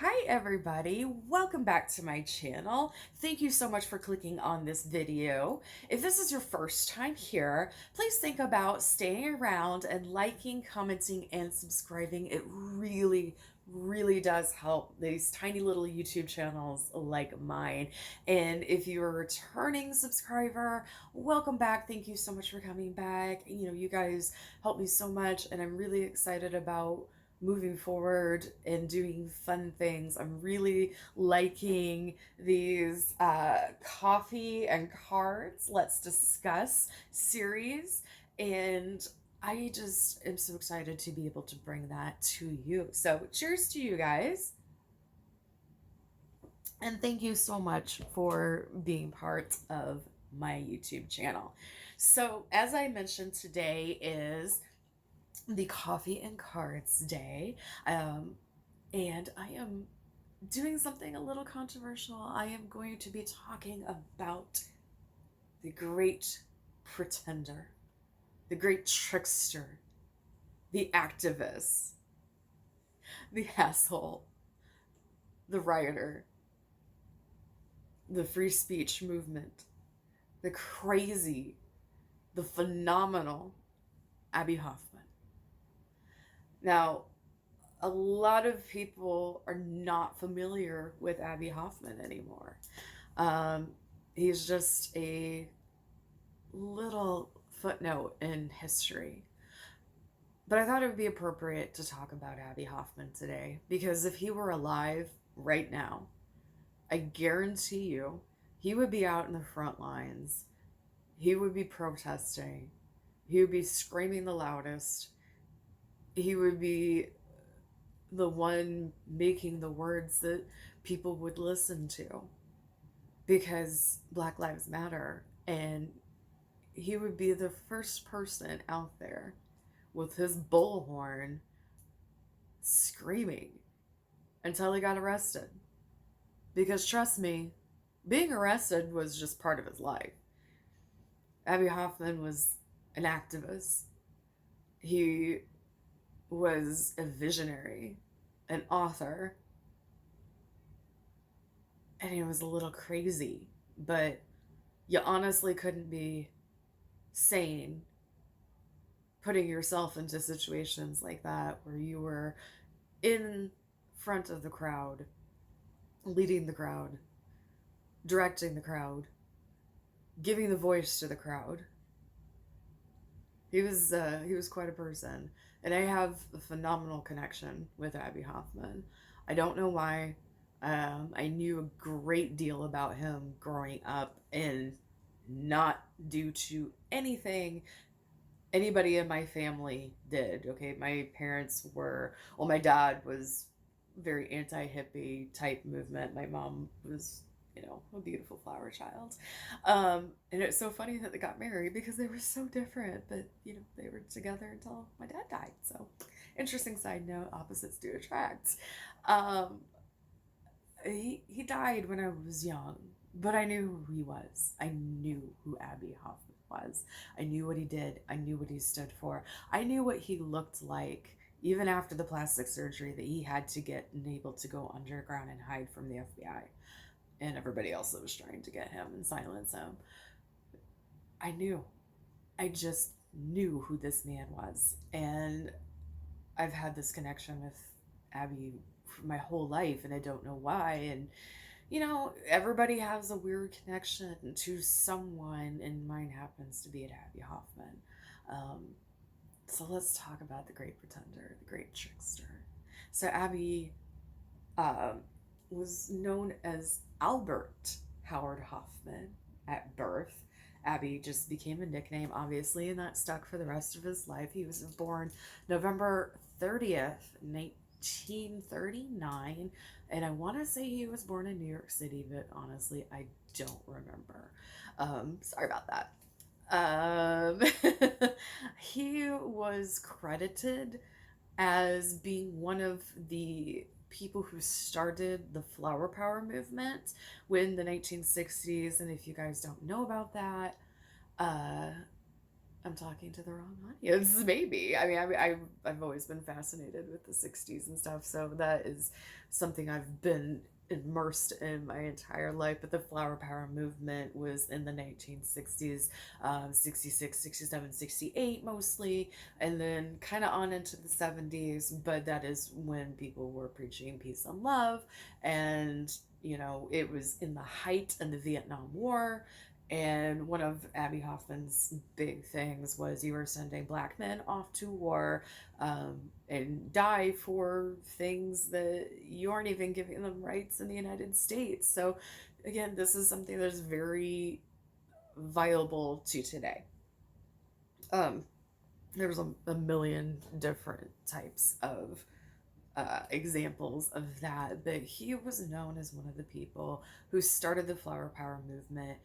Hi everybody, welcome back to my channel. Thank you so much for clicking on this video. If this is your first time here, please think about staying around and liking, commenting, and subscribing. It really does help these tiny little YouTube channels like mine. And if you're a returning subscriber, welcome back. Thank you so much for coming back. You guys help me so much, and I'm really excited about moving forward and doing fun things. I'm really liking these coffee and cards, let's discuss series. And I just am so excited to be able to bring that to you. So, cheers to you guys. And thank you so much for being part of my YouTube channel. So, as I mentioned, today is the Coffee and Cards Day. And I am doing something a little controversial. I am going to be talking about the great pretender, the great trickster, the activist, the asshole, the rioter, the free speech movement, the crazy, the phenomenal Abbie Hoffman. Now, a lot of people are not familiar with Abbie Hoffman anymore. He's just a little footnote in history. But I thought it would be appropriate to talk about Abbie Hoffman today, because if he were alive right now, I guarantee you he would be out in the front lines. He would be protesting. He would be screaming the loudest. He would be the one making the words that people would listen to, because Black Lives Matter. And he would be the first person out there with his bullhorn screaming until he got arrested. Because trust me, being arrested was just part of his life. Abbie Hoffman was an activist. He was a visionary, an author, and he was a little crazy, but you honestly couldn't be sane putting yourself into situations like that where you were in front of the crowd, leading the crowd, directing the crowd, giving the voice to the crowd. He was quite a person, and I have a phenomenal connection with Abbie Hoffman. I don't know why. I knew a great deal about him growing up, and not due to anything anybody in my family did. Okay, my parents were, well, my dad was very anti-hippie type movement. My mom was, a beautiful flower child. And it's so funny that they got married, because they were so different, but they were together until my dad died. So, interesting side note, opposites do attract. Um, he died when I was young, but I knew who he was. I knew who Abbie Hoffman was. I knew what he did. I knew what he stood for. I knew what he looked like, even after the plastic surgery that he had to get and able to go underground and hide from the FBI and everybody else that was trying to get him and silence him. I knew. I just knew who this man was. And I've had this connection with Abbie for my whole life, and I don't know why. And everybody has a weird connection to someone, and mine happens to be at Abbie Hoffman. So let's talk about the great pretender, the great trickster. So Abbie was known as Albert Howard Hoffman at birth. Abbie just became a nickname, obviously, and that stuck for the rest of his life. He was born November 30th, 1939, and I want to say he was born in New York City, but honestly, I don't remember. Sorry about that. Um, he was credited as being one of the people who started the flower power movement in the 1960s. And if you guys don't know about that, uh, I'm talking to the wrong audience, maybe. I mean, I've always been fascinated with the 60s and stuff, so that is something I've been immersed in my entire life. But the flower power movement was in the 1960s, 66, 67, 68 mostly, and then kind of on into the 70s. But that is when people were preaching peace and love, and it was in the height of the Vietnam War. And one of Abbie Hoffman's big things was you were sending black men off to war, and die for things that you aren't even giving them rights in the United States. So, again, this is something that's very viable to today. Um, there's a million different types of examples of that, but he was known as one of the people who started the flower power movement.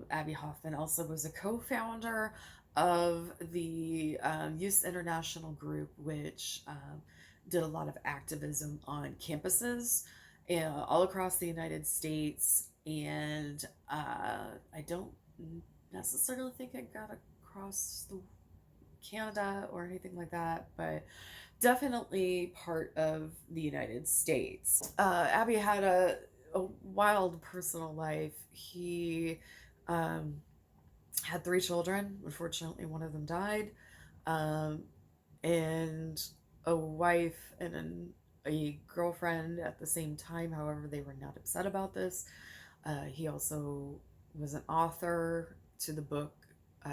Abbie Hoffman also was a co-founder of the Youth International Group, which did a lot of activism on campuses all across the United States. And I don't necessarily think it got across the Canada or anything like that, but definitely part of the United States. Abbie had a wild personal life. He had 3 children. Unfortunately, one of them died. Um, and a wife and a girlfriend at the same time. However, they were not upset about this. He also was an author to the book.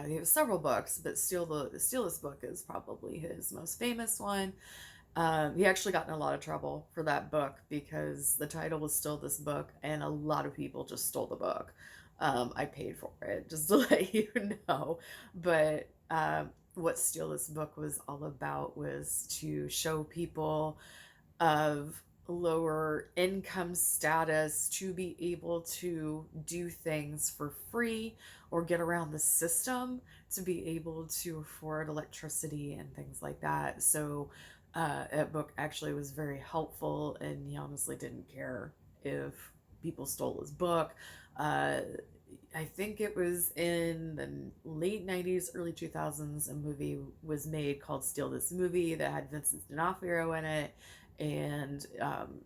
He has several books, but Steal This Book is probably his most famous one. He actually got in a lot of trouble for that book because the title was Steal This Book, and a lot of people just stole the book. I paid for it, just to let you know. But what Steal This Book was all about was to show people of lower income status to be able to do things for free or get around the system to be able to afford electricity and things like that. So that book actually was very helpful, and he honestly didn't care if people stole his book. I think it was in the late 90s, early 2000s, a movie was made called Steal This Movie that had Vincent D'Onofrio in it. And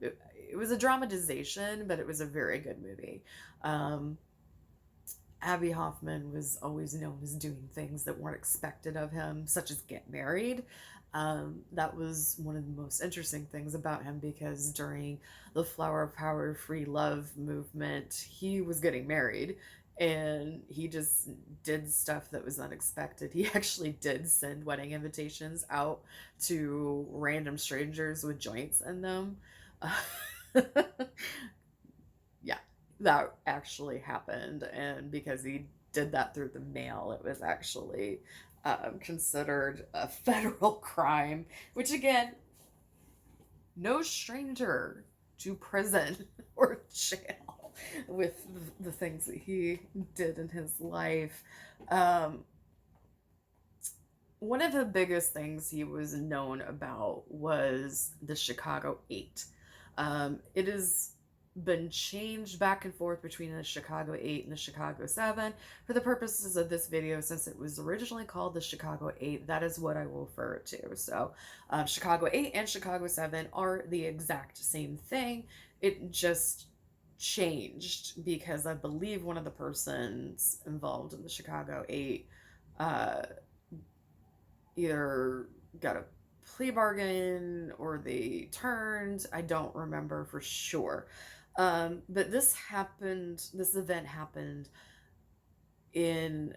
it was a dramatization, but it was a very good movie. Abbie Hoffman was always known as doing things that weren't expected of him, such as get married. That was one of the most interesting things about him because during the Flower Power Free Love movement, he was getting married, and he just did stuff that was unexpected. He actually did send wedding invitations out to random strangers with joints in them. Yeah, that actually happened. And because he did that through the mail, it was actually considered a federal crime, which again, no stranger to prison or jail with the things that he did in his life. Um, One of the biggest things he was known about was the Chicago 8. It has been changed back and forth between the Chicago 8 and the Chicago 7. For the purposes of this video, since it was originally called the Chicago 8, that is what I will refer it to. So Chicago 8 and Chicago 7 are the exact same thing. It just changed because I believe one of the persons involved in the Chicago 8 either got a plea bargain or they turned. I don't remember for sure. But this event happened in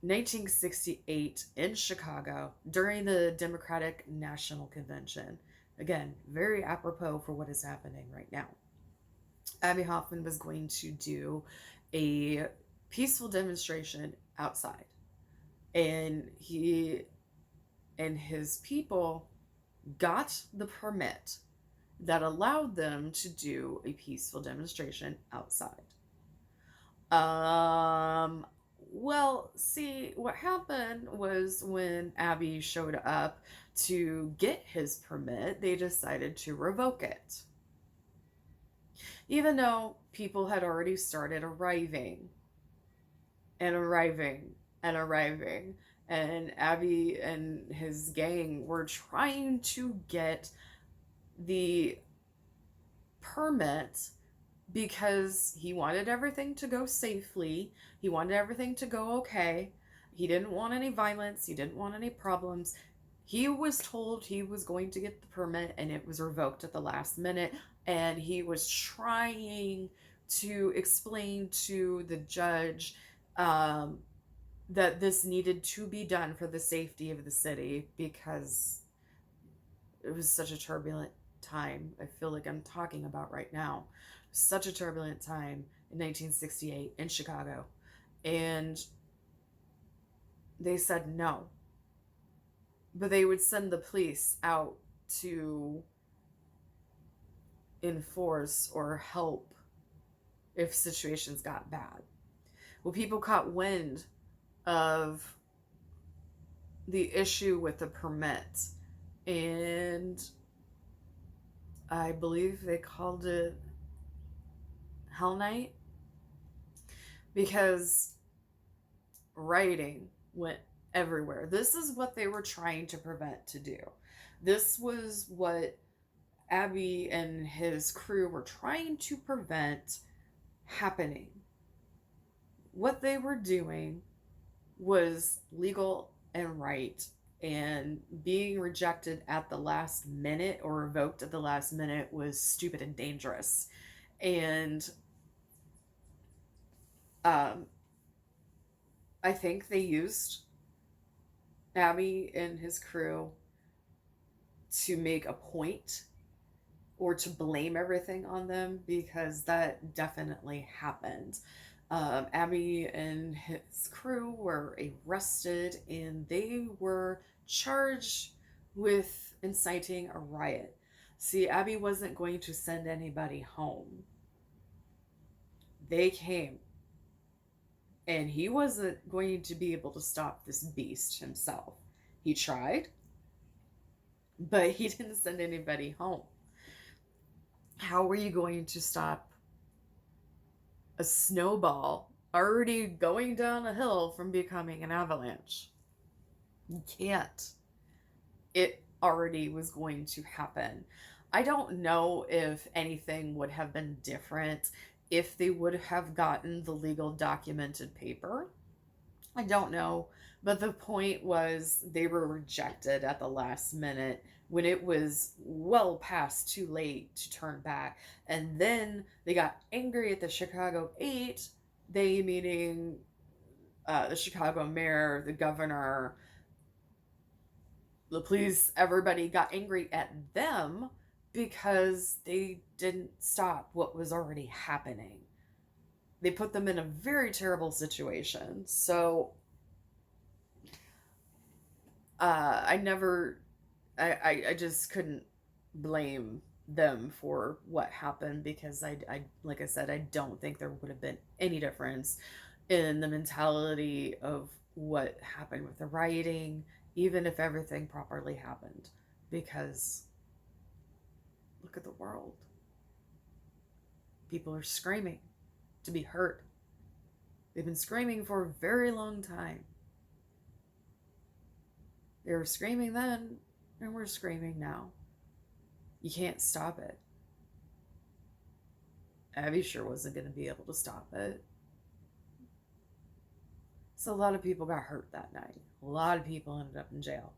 1968 in Chicago during the Democratic National Convention. Again, very apropos for what is happening right now. Abbie Hoffman was going to do a peaceful demonstration outside. And he and his people got the permit that allowed them to do a peaceful demonstration outside. Well, see, what happened was when Abbie showed up to get his permit, they decided to revoke it. Even though people had already started arriving and arriving and arriving. And Abbie and his gang were trying to get the permit because he wanted everything to go safely. He wanted everything to go okay. He didn't want any violence. He didn't want any problems. He was told he was going to get the permit and it was revoked at the last minute. And he was trying to explain to the judge um, that this needed to be done for the safety of the city because it was such a turbulent time. I feel like I'm talking about right now. Such a turbulent time in 1968 in Chicago. And they said no. But they would send the police out to enforce or help if situations got bad. Well, people caught wind of the issue with the permit, and I believe they called it Hell Night because rioting went everywhere. This is what they were trying to prevent to do. This was what Abbie and his crew were trying to prevent happening. What they were doing was legal and right, and being rejected at the last minute or revoked at the last minute was stupid and dangerous. And I think they used Abbie and his crew to make a point or to blame everything on them, because that definitely happened. Abbie and his crew were arrested and they were charged with inciting a riot. See, Abbie wasn't going to send anybody home. They came. And he wasn't going to be able to stop this beast himself. He tried, but he didn't send anybody home. How were you going to stop a snowball already going down a hill from becoming an avalanche? You can't. It already was going to happen. I don't know if anything would have been different if they would have gotten the legal documented paper. I don't know. But the point was they were rejected at the last minute when it was well past too late to turn back. And then they got angry at the Chicago 8, they meaning the Chicago mayor, the governor, the police, everybody got angry at them because they didn't stop what was already happening. They put them in a very terrible situation. So I just couldn't blame them for what happened, because I like I said, I don't think there would have been any difference in the mentality of what happened with the rioting, even if everything properly happened, because look at the world. People are screaming to be heard. They've been screaming for a very long time. They were screaming then, and we're screaming now. You can't stop it. Abbie sure wasn't going to be able to stop it. So a lot of people got hurt that night. A lot of people ended up in jail.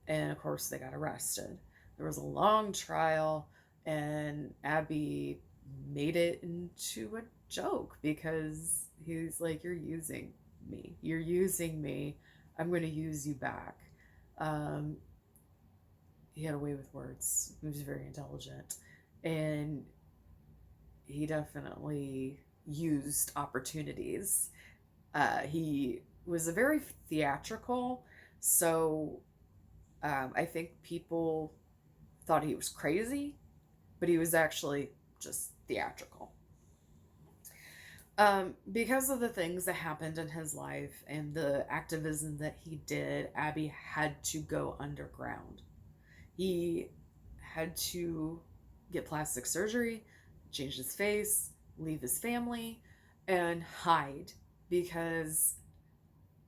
And of course, they got arrested. There was a long trial, and Abbie made it into a joke because he's like, you're using me. You're using me. I'm going to use you back. He had a way with words. He was very intelligent. And he definitely used opportunities. He was a very theatrical, so I think people thought he was crazy, but he was actually just theatrical. Because of the things that happened in his life and the activism that he did, Abbie had to go underground. He had to get plastic surgery, change his face, leave his family, and hide, because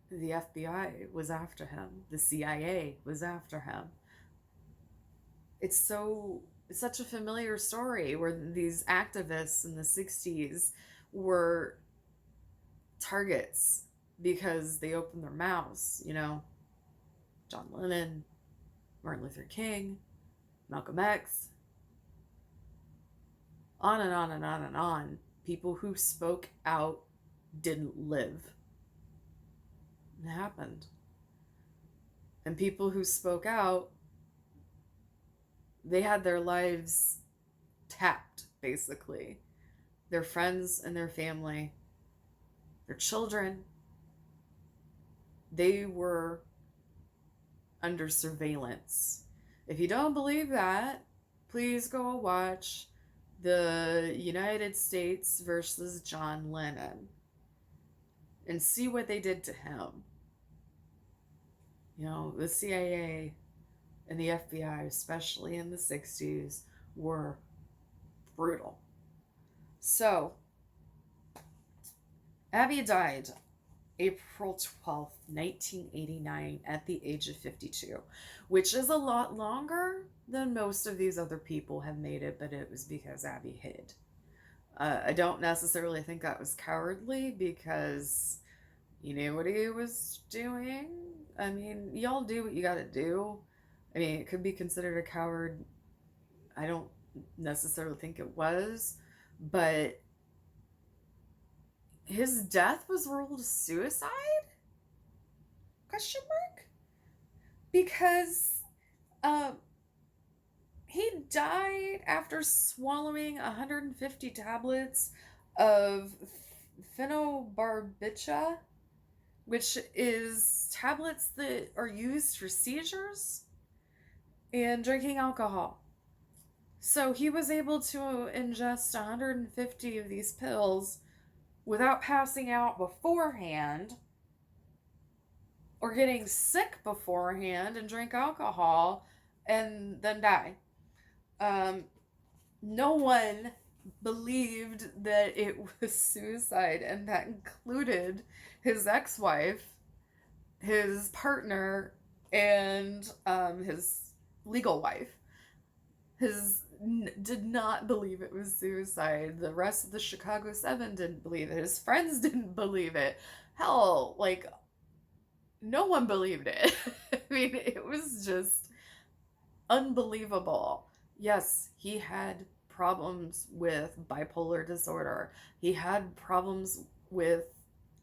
The FBI was after him. The CIA was after him. It's such a familiar story where these activists in the 60s were targets because they opened their mouths, John Lennon, Martin Luther King, Malcolm X, on and on and on and on. People who spoke out didn't live. It happened. And people who spoke out, they had their lives tapped, basically. Their friends and their family, their children, they were under surveillance. If you don't believe that, please go watch the United States versus John Lennon and see what they did to him. The CIA and the FBI, especially in the 60s, were brutal. So, Abbie died April 12th, 1989, at the age of 52, which is a lot longer than most of these other people have made it, but it was because Abbie hid. I don't necessarily think that was cowardly because you knew what he was doing. I mean, y'all do what you gotta do. I mean, it could be considered a coward. I don't necessarily think it was, but his death was ruled suicide? Question mark? Because he died after swallowing 150 tablets of phenobarbital, which is tablets that are used for seizures, and drinking alcohol. So he was able to ingest 150 of these pills without passing out beforehand or getting sick beforehand and drink alcohol and then die. No one believed that it was suicide, and that included his ex-wife, his partner, and his legal wife. Did not believe it was suicide. The rest of the Chicago 7 didn't believe it. His friends didn't believe it. Hell, no one believed it. I mean, it was just unbelievable. Yes, he had problems with bipolar disorder. He had problems with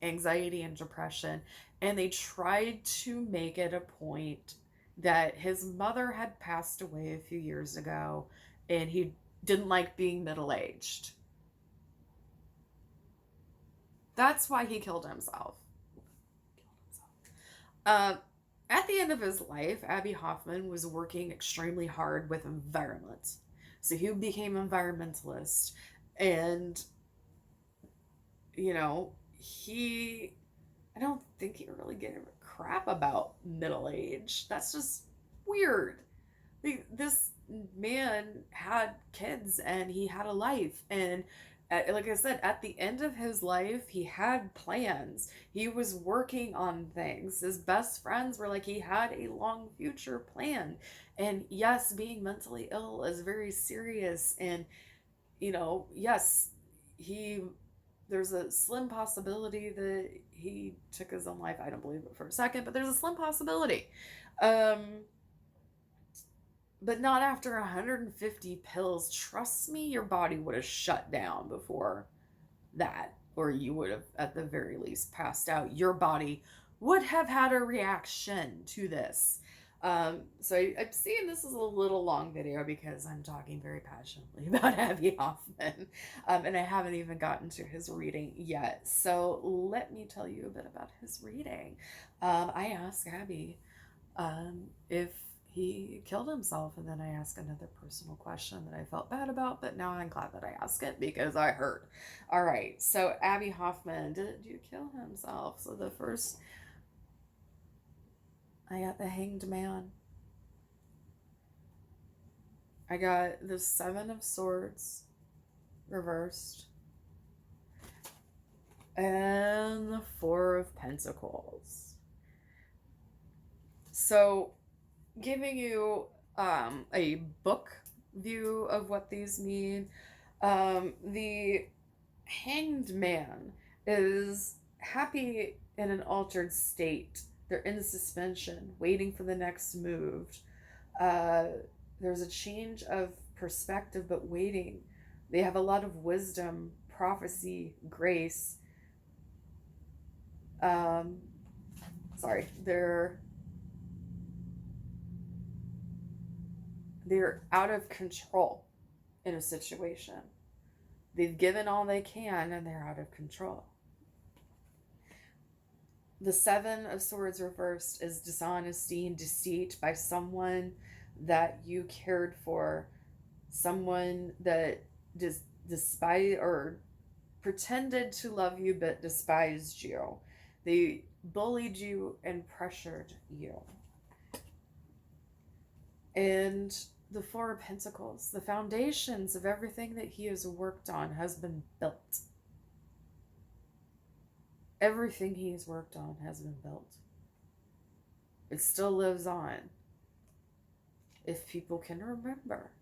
anxiety and depression, and they tried to make it a point that his mother had passed away a few years ago and he didn't like being middle-aged. That's why he killed himself. At the end of his life, Abbie Hoffman was working extremely hard with environment. So he became an environmentalist. And, I don't think he really gave a crap about middle age. That's just weird. This man had kids and he had a life, and like I said, at the end of his life, he had plans. He was working on things. His best friends were like, he had a long future plan. And yes, being mentally ill is very serious. And, yes, there's a slim possibility that he took his own life. I don't believe it for a second, but there's a slim possibility. But not after 150 pills. Trust me, your body would have shut down before that, or you would have, at the very least, passed out. Your body would have had a reaction to this. So I'm seeing this is a little long video because I'm talking very passionately about Abbie Hoffman, and I haven't even gotten to his reading yet. So let me tell you a bit about his reading. I asked Abbie if he killed himself, and then I asked another personal question that I felt bad about, but now I'm glad that I asked it because I heard. All right, so Abbie Hoffman, did you kill himself? So the first, I got the Hanged Man. I got the Seven of Swords reversed, and the Four of Pentacles. So, giving you a book view of what these mean, the hanged man is happy in an altered state. They're in suspension, waiting for the next move. Uh, there's a change of perspective, but waiting. They have a lot of wisdom, prophecy, grace. Um, sorry, they're out of control in a situation. They've given all they can and they're out of control. The Seven of Swords reversed is dishonesty and deceit by someone that you cared for, someone that despite or pretended to love you but despised you. They bullied you and pressured you. And the Four of Pentacles, the foundations of everything that he has worked on has been built. Everything he's worked on has been built. It still lives on. If people can remember,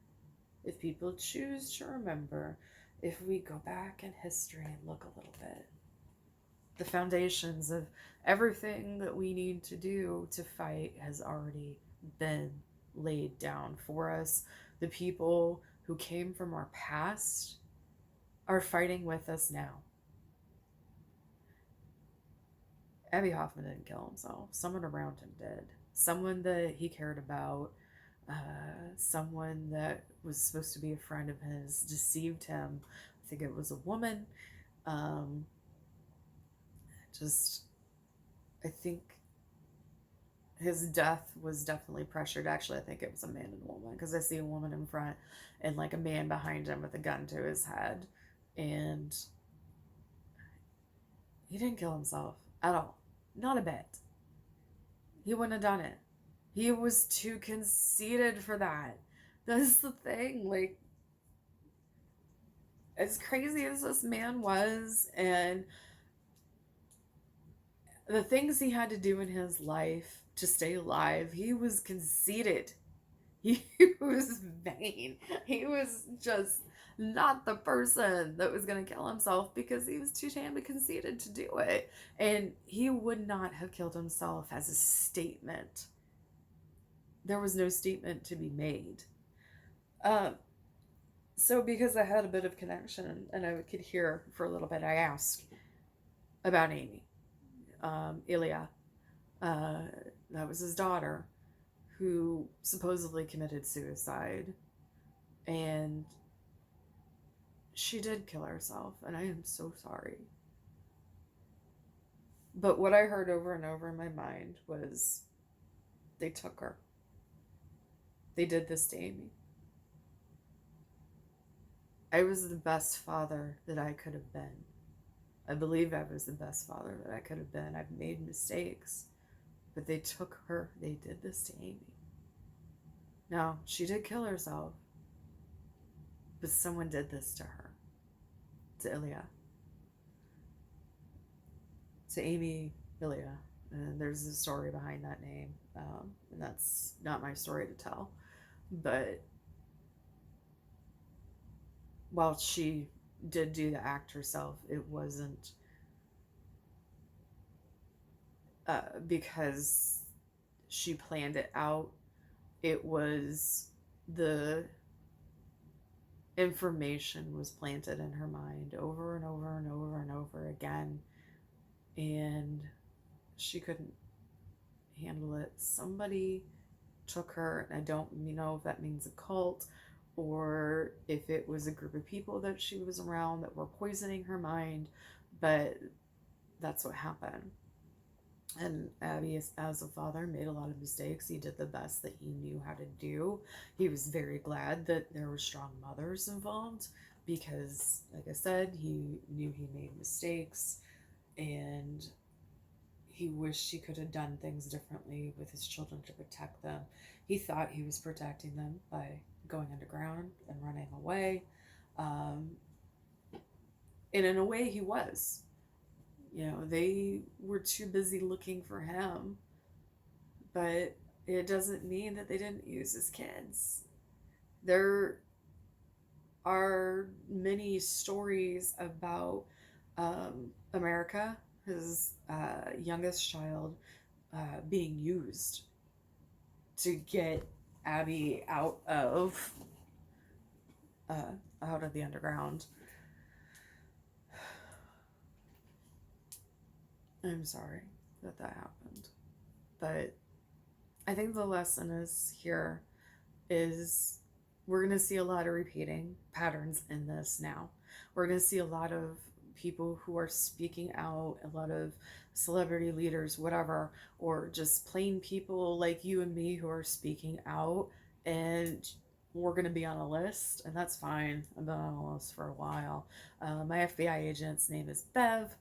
if people choose to remember, if we go back in history and look a little bit, the foundations of everything that we need to do to fight has already been laid down for us. The people who came from our past are fighting with us now. Abbie Hoffman didn't kill himself. Someone around him did. Someone that he cared about, someone that was supposed to be a friend of his, deceived him. I think it was a woman. I think his death was definitely pressured. Actually, I think it was a man and a woman, because I see a woman in front and like a man behind him with a gun to his head. And he didn't kill himself at all. Not a bit. He wouldn't have done it. He was too conceited for that. That's the thing. Like, as crazy as this man was, and the things he had to do in his life to stay alive, he was conceited. He was vain. He was just not the person that was going to kill himself, because he was too damn conceited to do it. And he would not have killed himself as a statement. There was no statement to be made. So because I had a bit of connection and I could hear for a little bit, I asked about Amy. Ilya. That was his daughter, who supposedly committed suicide. And she did kill herself, and I am so sorry. But what I heard over and over in my mind was, they took her. They did this to Amy. I was the best father that I could have been. I believe I was the best father that I could have been. I've made mistakes, but they took her. They did this to Amy. Now, she did kill herself, but someone did this to her, to Ilya, to Amy Ilya. And there's a story behind that name, and that's not my story to tell. But while she did do the act herself, it wasn't because she planned it out. It was the information was planted in her mind over and over and over and over again, and she couldn't handle it. Somebody took her, and I don't know if that means a cult or if it was a group of people that she was around that were poisoning her mind, but that's what happened. And Abbie, as a father, made a lot of mistakes. He did the best that he knew how to do. He was very glad that there were strong mothers involved, because, like I said, he knew he made mistakes, and he wished he could have done things differently with his children to protect them. He thought he was protecting them by going underground and running away. And in a way, he was. You know, they were too busy looking for him. But it doesn't mean that they didn't use his kids. There are many stories about America, his youngest child, being used to get Abbie uh, out of the underground. I'm sorry that that happened, but I think the lesson is here is we're going to see a lot of repeating patterns in this now. We're going to see a lot of people who are speaking out, a lot of celebrity leaders, whatever, or just plain people like you and me who are speaking out, and we're going to be on a list, and that's fine. I've been on a list for a while. My FBI agent's name is Bev.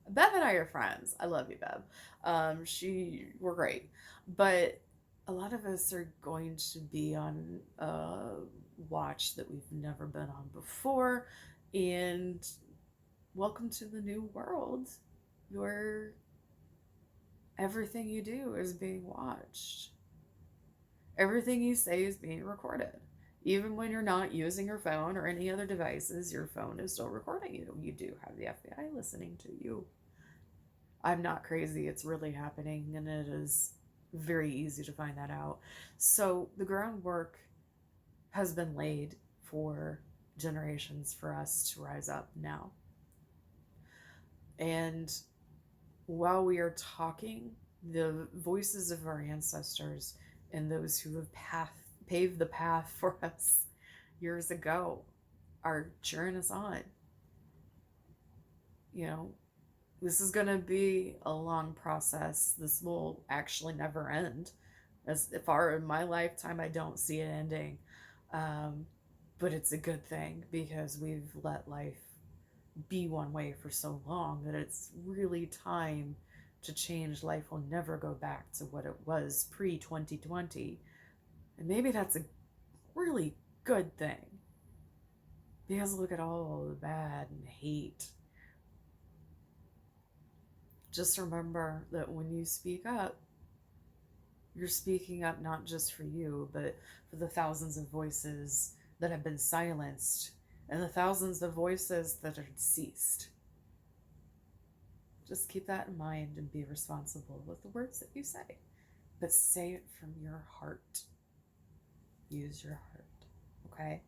Bev and I are friends. I love you, Bev. We're great, but a lot of us are going to be on a watch that we've never been on before, and welcome to the new world where everything you do is being watched. Everything you say is being recorded. Even when you're not using your phone or any other devices, your phone is still recording you. You do have the FBI listening to you. I'm not crazy. It's really happening, and it is very easy to find that out. So the groundwork has been laid for generations for us to rise up now. And while we are talking, the voices of our ancestors and those who have paved the path for us years ago are cheering us on. You know, this is going to be a long process. This will actually never end. As far in my lifetime, I don't see it ending. But it's a good thing because we've let life be one way for so long that it's really time to change. Life will never go back to what it was pre-2020. And maybe that's a really good thing. Because look at all the bad and hate. Just remember that when you speak up, you're speaking up not just for you, but for the thousands of voices that have been silenced and the thousands of voices that are deceased. Just keep that in mind and be responsible with the words that you say. But say it from your heart. Use your heart. Okay?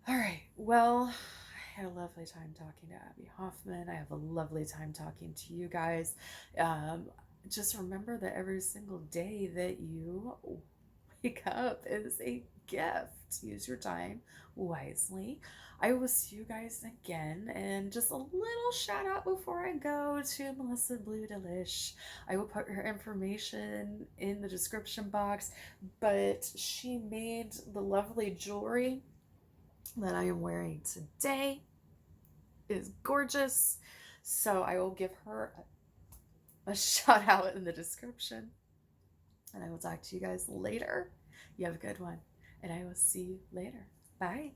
All right. Well, I had a lovely time talking to Abbie Hoffman. I have a lovely time talking to you guys. Just remember that every single day that you wake up is a gift. Use your time wisely. I will see you guys again. And just a little shout out before I go to Melissa Blue Delish. I will put her information in the description box, but she made the lovely jewelry that I am wearing today. It is gorgeous. So I will give her a shout out in the description. And I will talk to you guys later. You have a good one. And I will see you later. Bye.